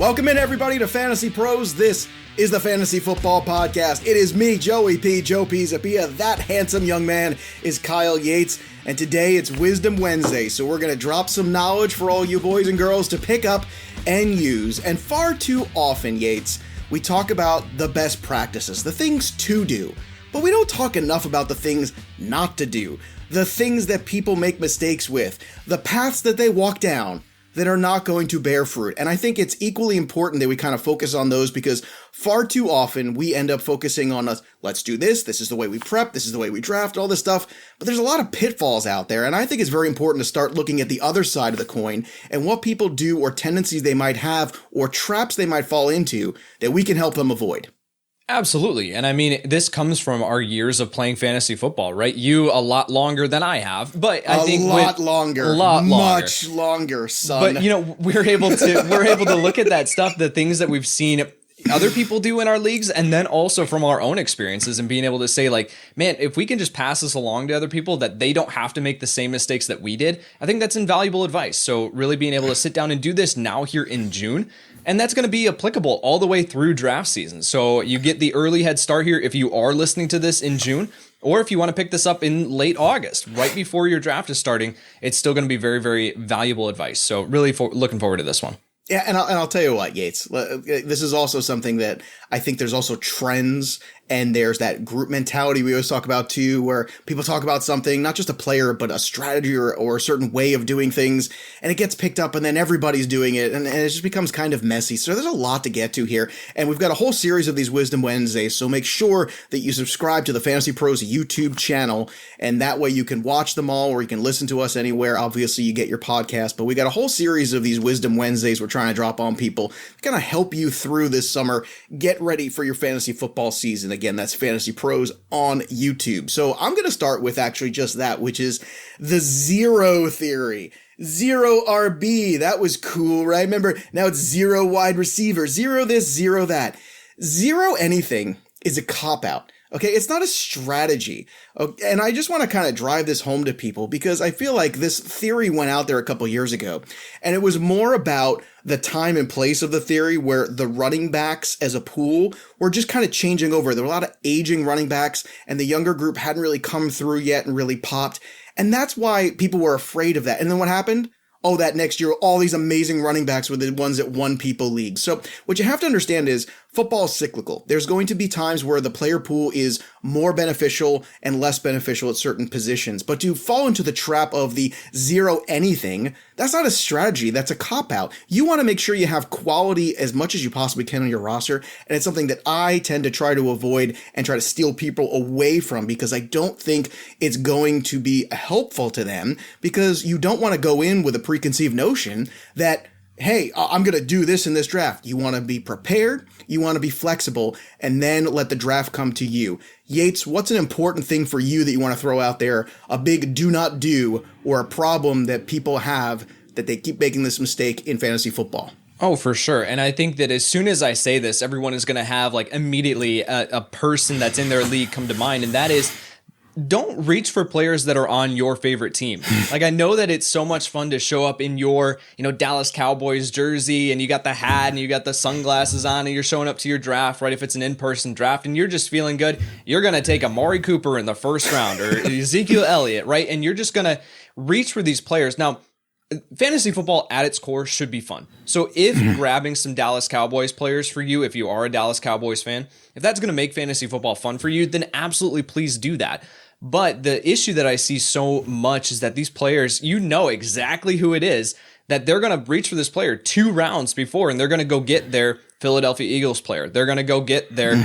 Welcome in, everybody, to Fantasy Pros. This is the Fantasy Football Podcast. It is me, Joey P. Joe Pizzapia. That handsome young man is Kyle Yates. And today it's Wisdom Wednesday, so we're going to drop some knowledge for all you boys and girls to pick up and use. And far too often, Yates, we talk about the best practices, the things to do. But we don't talk enough about the things not to do, the things that people make mistakes with, the paths that they walk down that are not going to bear fruit. And I think it's equally important that we kind of focus on those, because far too often we end up focusing on let's do this is the way we prep, this is the way we draft, all this stuff. But there's a lot of pitfalls out there, and I think it's very important to start looking at the other side of the coin and what people do or tendencies they might have or traps they might fall into that we can help them avoid. Absolutely. And I mean, this comes from our years of playing fantasy football, right? You a lot longer than I have, but I think much longer, son. But you know, we're able to look at that stuff, the things that we've seen other people do in our leagues, and then also from our own experiences, and being able to say, like, man, if we can just pass this along to other people that they don't have to make the same mistakes that we did, I think that's invaluable advice. So really being able to sit down and do this now here in June, and that's going to be applicable all the way through draft season. So you get the early head start here if you are listening to this in June, or if you want to pick this up in late August, right before your draft is starting, it's still going to be very, very valuable advice. So really looking forward to this one. Yeah, and I'll tell you what, Yates, this is also something that I think there's also trends, and there's that group mentality we always talk about too, where people talk about something, not just a player, but a strategy or a certain way of doing things, and it gets picked up, and then everybody's doing it, and it just becomes kind of messy. So there's a lot to get to here, and we've got a whole series of these Wisdom Wednesdays, so make sure that you subscribe to the Fantasy Pros YouTube channel, and that way you can watch them all, or you can listen to us anywhere. Obviously, you get your podcast, but we got a whole series of these Wisdom Wednesdays we're trying to drop on people to kind of help you through this summer. Get ready for your fantasy football season. Again, that's Fantasy Pros on YouTube. So I'm going to start with actually just that, which is the zero theory. Zero RB. That was cool, right? Remember, now it's zero wide receiver. Zero this, zero that. Zero anything is a cop-out. Okay, it's not a strategy. Okay, and I just want to kind of drive this home to people, because I feel like this theory went out there a couple years ago, and it was more about the time and place of the theory, where the running backs as a pool were just kind of changing over. There were a lot of aging running backs, and the younger group hadn't really come through yet and really popped. And that's why people were afraid of that. And then what happened? Oh, that next year, all these amazing running backs were the ones that won people leagues. So what you have to understand is football is cyclical. There's going to be times where the player pool is more beneficial and less beneficial at certain positions. But to fall into the trap of the zero anything, that's not a strategy. That's a cop-out. You want to make sure you have quality as much as you possibly can on your roster. And it's something that I tend to try to avoid and try to steal people away from, because I don't think it's going to be helpful to them, because you don't want to go in with a preconceived notion that, hey, I'm going to do this in this draft. You want to be prepared, you want to be flexible, and then let the draft come to you. Yates, what's an important thing for you that you want to throw out there, a big do not do, or a problem that people have that they keep making this mistake in fantasy football? Oh, for sure. And I think that as soon as I say this, everyone is going to have like immediately a person that's in their league come to mind, and that is, don't reach for players that are on your favorite team. Like, I know that it's so much fun to show up in your, Dallas Cowboys jersey, and you got the hat and you got the sunglasses on, and you're showing up to your draft, right? If it's an in-person draft and you're just feeling good, you're going to take Amari Cooper in the first round, or Ezekiel Elliott, right? And you're just going to reach for these players. Now, fantasy football at its core should be fun. So if grabbing some Dallas Cowboys players for you, if you are a Dallas Cowboys fan, if that's going to make fantasy football fun for you, then absolutely please do that. But the issue that I see so much is that these players, you know exactly who it is, that they're going to reach for this player 2 rounds before, and they're going to go get their Philadelphia Eagles player. They're going to go get their,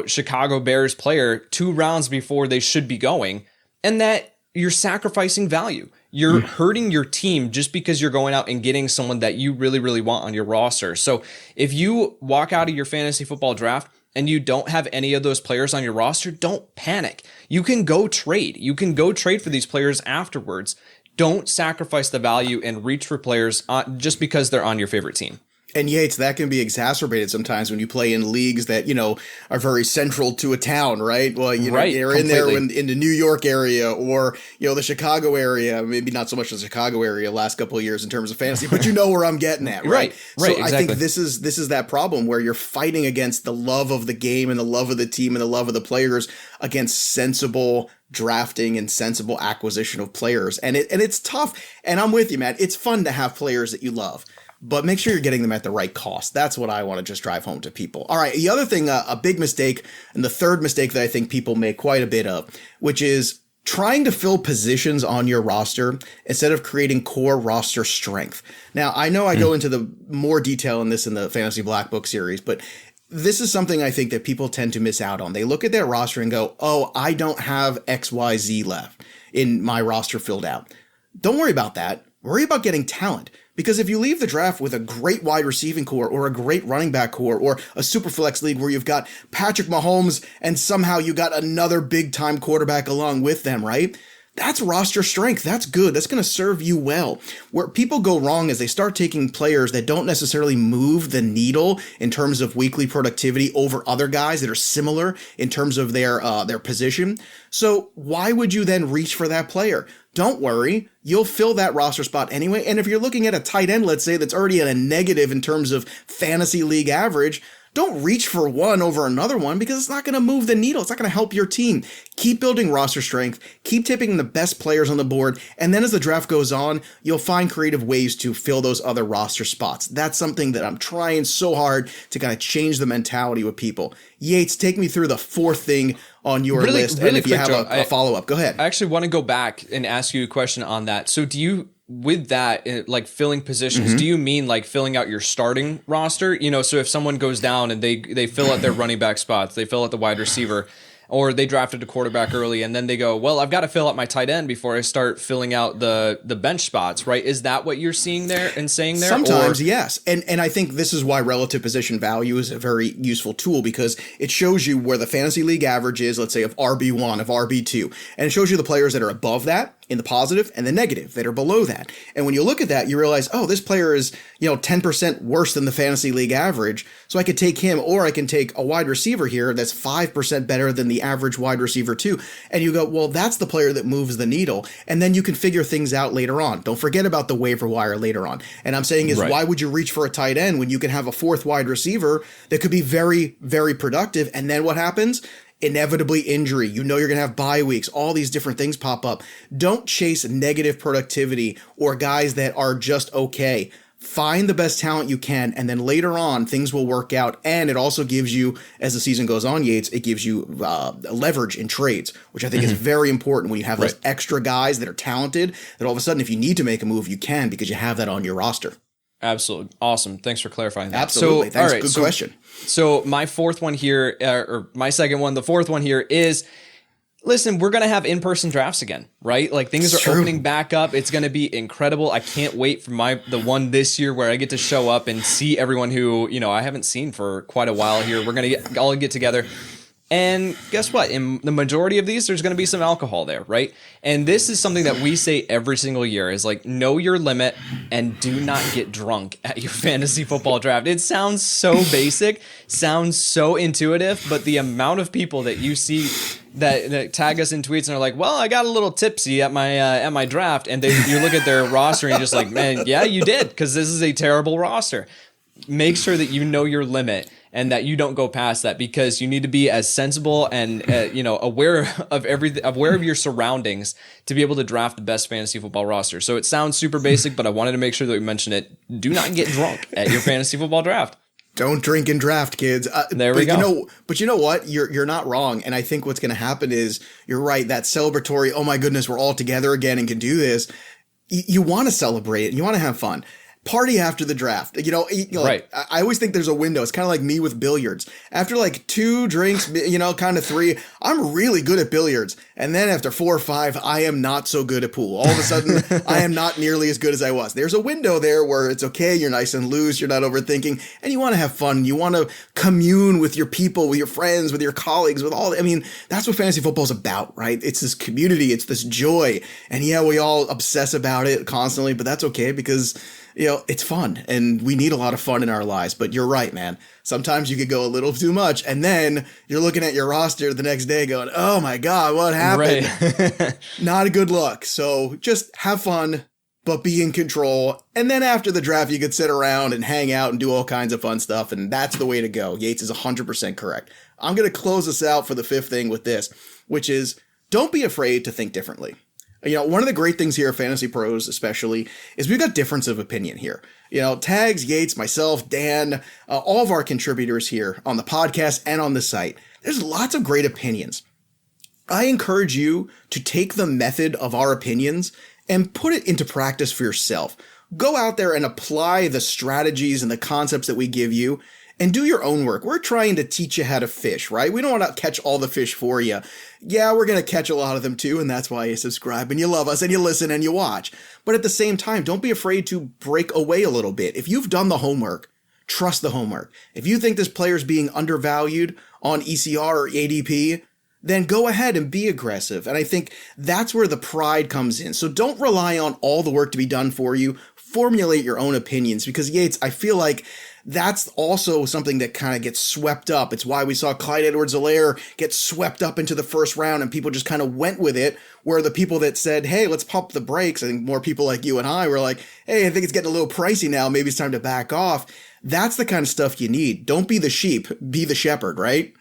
Chicago Bears player 2 rounds before they should be going. And that you're sacrificing value. You're hurting your team just because you're going out and getting someone that you really, really want on your roster. So if you walk out of your fantasy football draft and you don't have any of those players on your roster, don't panic. You can go trade. You can go trade for these players afterwards. Don't sacrifice the value and reach for players just because they're on your favorite team. And Yates, that can be exacerbated sometimes when you play in leagues that, are very central to a town, right? Well, Right, you're in there completely. in the New York area or, the Chicago area, maybe not so much the Chicago area last couple of years in terms of fantasy, but you know where I'm getting at, right? Right, So I think exactly. this is that problem where you're fighting against the love of the game and the love of the team and the love of the players against sensible drafting and sensible acquisition of players. And it's tough. And I'm with you, man. It's fun to have players that you love, but make sure you're getting them at the right cost. That's what I want to just drive home to people. All right. The other thing, a big mistake, and the third mistake that I think people make quite a bit of, which is trying to fill positions on your roster instead of creating core roster strength. Now, I know I go into the more detail in this in the Fantasy Black Book series, but this is something I think that people tend to miss out on. They look at their roster and go, oh, I don't have XYZ left in my roster filled out. Don't worry about that. Worry about getting talent. Because if you leave the draft with a great wide receiving core or a great running back core or a super flex league where you've got Patrick Mahomes and somehow you got another big time quarterback along with them, right? That's roster strength. That's good. That's going to serve you well. Where people go wrong is they start taking players that don't necessarily move the needle in terms of weekly productivity over other guys that are similar in terms of their position. So why would you then reach for that player? Don't worry. You'll fill that roster spot anyway. And if you're looking at a tight end, let's say, that's already at a negative in terms of fantasy league average, don't reach for one over another one because it's not going to move the needle. It's not going to help your team. Keep building roster strength. Keep tipping the best players on the board. And then as the draft goes on, you'll find creative ways to fill those other roster spots. That's something that I'm trying so hard to kind of change the mentality with people. Yates, take me through the fourth thing on your list. Really And if you quick, have Joe, a follow-up, go ahead. I actually want to go back and ask you a question on that. So do you, with that, like filling positions, do you mean like filling out your starting roster? So if someone goes down and they fill out their running back spots, they fill out the wide receiver, or they drafted a quarterback early and then they go, well, I've got to fill out my tight end before I start filling out the bench spots, right? Is that what you're seeing there and saying there? Sometimes, yes. And I think this is why relative position value is a very useful tool because it shows you where the fantasy league average is, let's say, of RB1, of RB2. And it shows you the players that are above that in the positive and the negative that are below that. And when you look at that, you realize, oh, this player is, 10% worse than the fantasy league average. So I could take him, or I can take a wide receiver here that's 5% better than the average wide receiver too. And you go, well, that's the player that moves the needle. And then you can figure things out later on. Don't forget about the waiver wire later on. And I'm saying is, Right. Why would you reach for a tight end when you can have a fourth wide receiver that could be very, very productive? And then what happens? Inevitably injury. You're going to have bye weeks. All these different things pop up. Don't chase negative productivity or guys that are just okay. Find the best talent you can, and then later on, things will work out. And it also gives you, as the season goes on, Yates, it gives you leverage in trades, which I think is very important when you have those extra guys that are talented, that all of a sudden, if you need to make a move, you can because you have that on your roster. Absolutely. Awesome. Thanks for clarifying that. Absolutely. Thanks. All right, Good question. So my fourth one here, or my second one, the fourth one here is, listen, we're going to have in-person drafts again, right? Like things are opening back up. It's going to be incredible. I can't wait for the one this year where I get to show up and see everyone who, I haven't seen for quite a while here. We're going to all get together. And guess what? In the majority of these, there's going to be some alcohol there, right? And this is something that we say every single year is like, know your limit and do not get drunk at your fantasy football draft. It sounds so basic, sounds so intuitive, but the amount of people that you see that tag us in tweets and are like, well, I got a little tipsy at my draft. And you look at their roster and you're just like, man, yeah, you did, because this is a terrible roster. Make sure that you know your limit and that you don't go past that, because you need to be as sensible and aware of everything, aware of your surroundings to be able to draft the best fantasy football roster. So it sounds super basic, but I wanted to make sure that we mention it. Do not get drunk at your fantasy football draft. Don't drink and draft, kids. There we go. But you know what? You're not wrong. And I think what's going to happen is, you're right, that celebratory, oh my goodness, we're all together again and can do this. You want to celebrate it. You want to have fun. Party after the draft. Right. I always think there's a window. It's kind of like me with billiards. After like 2 drinks, kind of 3, I'm really good at billiards. And then after 4 or 5, I am not so good at pool. All of a sudden, I am not nearly as good as I was. There's a window there where it's okay. You're nice and loose. You're not overthinking. And you want to have fun. You want to commune with your people, with your friends, with your colleagues, with all. That's what fantasy football is about, right? It's this community. It's this joy. And yeah, we all obsess about it constantly, but that's okay because It's fun and we need a lot of fun in our lives, but you're right, man. Sometimes you could go a little too much and then you're looking at your roster the next day going, oh my God, what happened? Right. Not a good look. So just have fun, but be in control. And then after the draft, you could sit around and hang out and do all kinds of fun stuff. And that's the way to go. Yates is 100% correct. I'm going to close this out for the fifth thing with this, which is don't be afraid to think differently. One of the great things here at Fantasy Pros especially is we've got difference of opinion here. Tags, Yates, myself, Dan, all of our contributors here on the podcast and on the site. There's lots of great opinions. I encourage you to take the method of our opinions and put it into practice for yourself. Go out there and apply the strategies and the concepts that we give you and do your own work. We're trying to teach you how to fish, right? We don't want to catch all the fish for you. Yeah, we're going to catch a lot of them too, and that's why you subscribe and you love us and you listen and you watch. But at the same time, don't be afraid to break away a little bit. If you've done the homework, trust the homework. If you think this player's being undervalued on ECR or ADP, then go ahead and be aggressive. And I think that's where the pride comes in. So don't rely on all the work to be done for you. Formulate your own opinions because Yates, I feel like that's also something that kind of gets swept up. It's why we saw Clyde Edwards-Helaire get swept up into the first round and people just kind of went with it, where the people that said, hey, let's pump the brakes, I think more people like you and I were like, hey, I think it's getting a little pricey now. Maybe it's time to back off. That's the kind of stuff you need. Don't be the sheep, be the shepherd, right?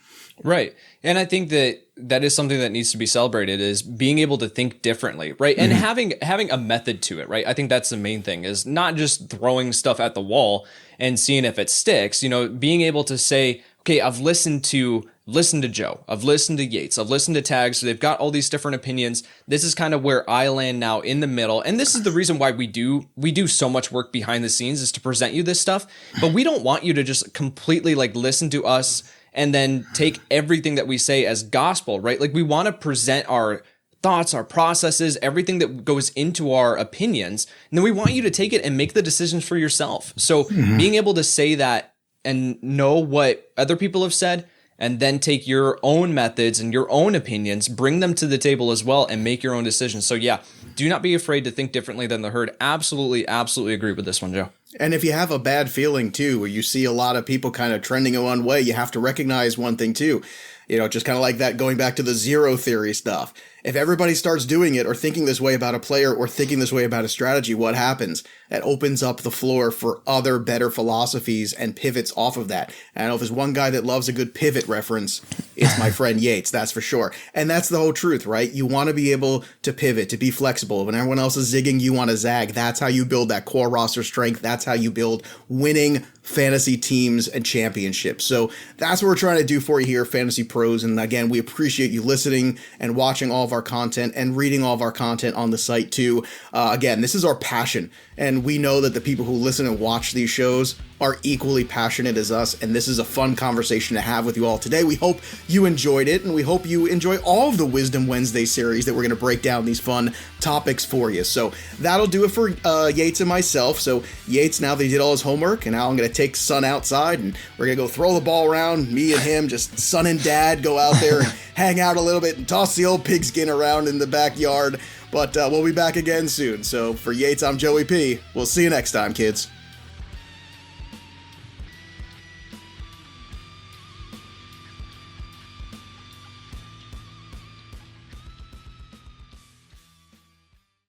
Right. And I think that is something that needs to be celebrated, is being able to think differently, right? And having a method to it, right? I think that's the main thing, is not just throwing stuff at the wall and seeing if it sticks, being able to say, okay, I've listened to Joe, I've listened to Yates, I've listened to Tags, so they've got all these different opinions. This is kind of where I land now in the middle. And this is the reason why we do so much work behind the scenes, is to present you this stuff. But we don't want you to just completely listen to us and then take everything that we say as gospel, right? We want to present our thoughts, our processes, everything that goes into our opinions. And then we want you to take it and make the decisions for yourself. So being able to say that and know what other people have said, and then take your own methods and your own opinions, bring them to the table as well, and make your own decisions. So yeah, do not be afraid to think differently than the herd. Absolutely, absolutely agree with this one, Joe. And if you have a bad feeling too, where you see a lot of people kind of trending in one way, you have to recognize one thing too. Just kind of like that, going back to the zero theory stuff. If everybody starts doing it or thinking this way about a player or thinking this way about a strategy, what happens? That opens up the floor for other better philosophies and pivots off of that. And I know if there's one guy that loves a good pivot reference, it's my friend Yates, that's for sure. And that's the whole truth, right? You want to be able to pivot, to be flexible. When everyone else is zigging, you want to zag. That's how you build that core roster strength. That's how you build winning fantasy teams and championships. So that's what we're trying to do for you here, Fantasy Pros. And again, we appreciate you listening and watching all of our content and reading all of our content on the site too. Again, this is our passion. And we know that the people who listen and watch these shows are equally passionate as us, and this is a fun conversation to have with you all today. We hope you enjoyed it, and we hope you enjoy all of the Wisdom Wednesday series that we're going to break down these fun topics for you. So that'll do it for Yates and myself. So Yates, now that he did all his homework, and now I'm going to take Son outside, and we're going to go throw the ball around. Me and him, just Son and Dad, go out there and hang out a little bit and toss the old pigskin around in the backyard. But we'll be back again soon. So for Yates, I'm Joey P. We'll see you next time, kids.